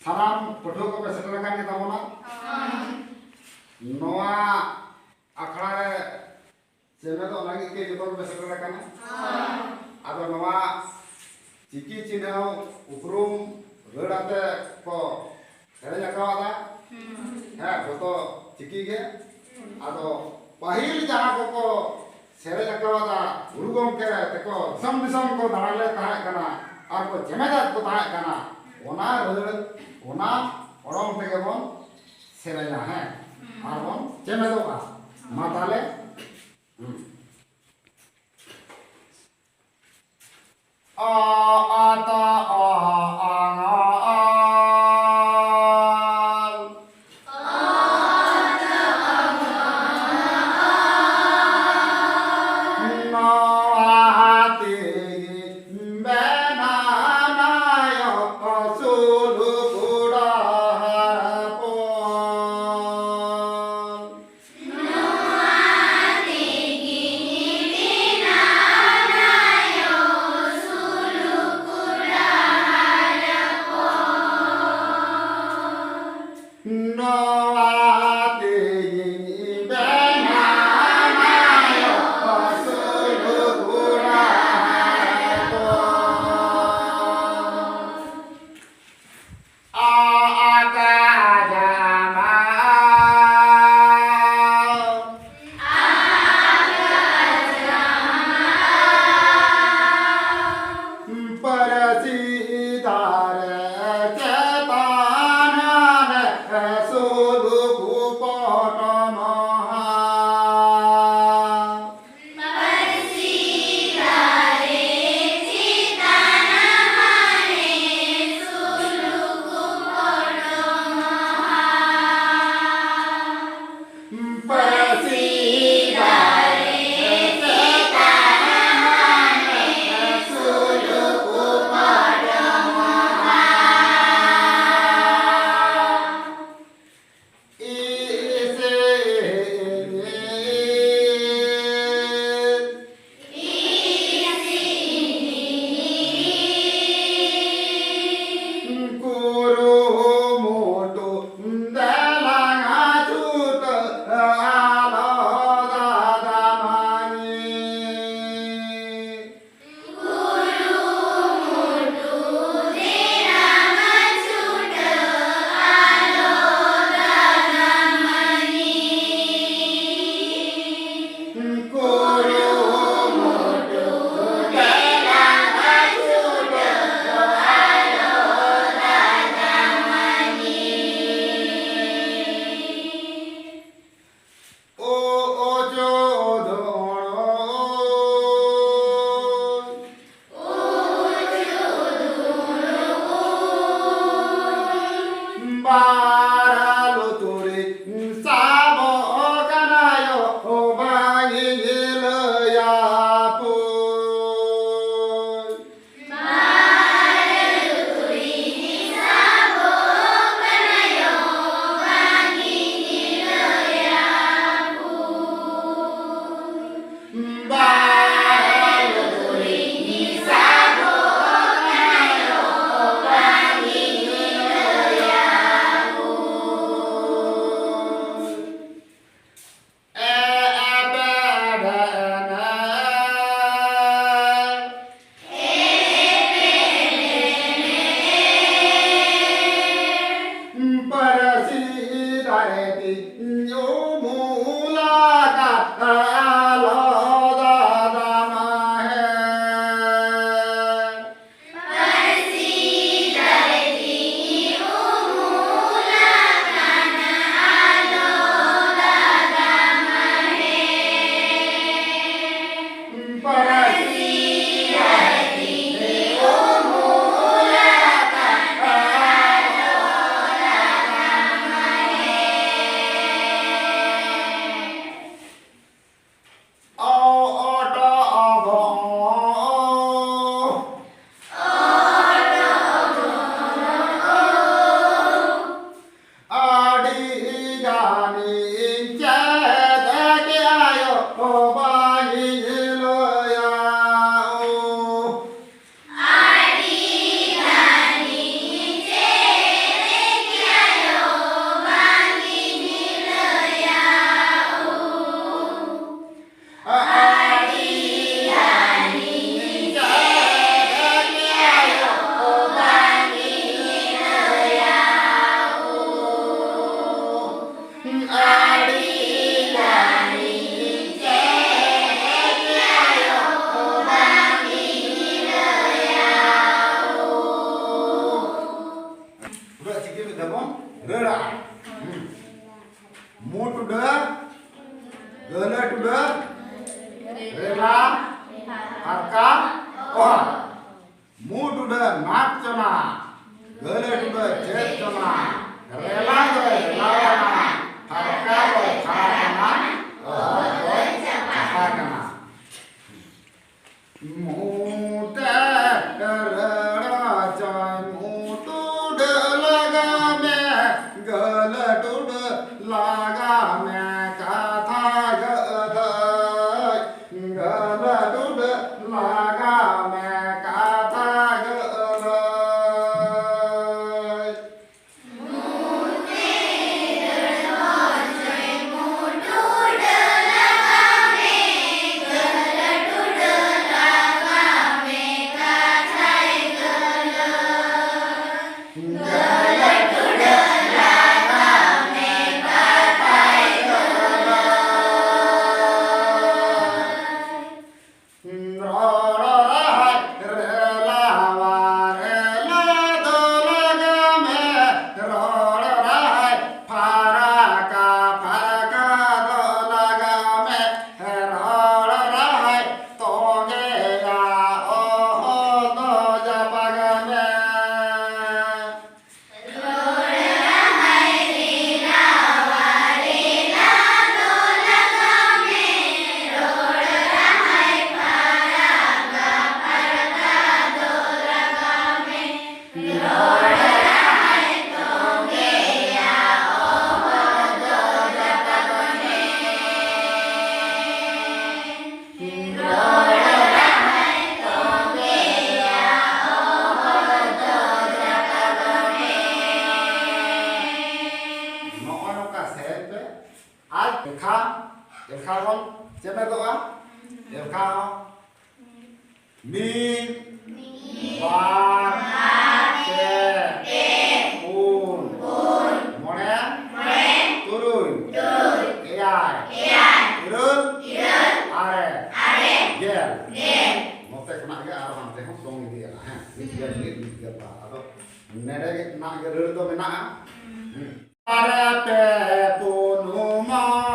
साराम पठो को सेटल कान ताबोना नोआ आखड़ा रे सेमे तो लागी के जतो को सेटल काना आदो नोआ चिकी चिन्ह उपरुम रडाते को हेरे जकावादा है जतो चिकी के आदो पाहिल जहां को सेरे जकावादा गुरु गमके तेको दिसम दिसम को दाड़ाले ताहे काना और को जमेदार को ताहे काना ओना रड़ ओना ओरम तेगे बन सेरेना है और बन जमेदोगा माताले आ आता आ आना rela mu tuda gala tuda rela harka oha mu tuda nak chana gala tuda jet chana rela lawana harka khana oha khana muta rela chan mutu de laga me gala tuda laga me katha gala gala tuda laga me katha gala Elka kon siapa doa? Elka min bar se un mone turun eyai irun are gel mote kena ge arang teh song ini ya ha ini dia ba atau nere nak ge rel to mena are te punu ma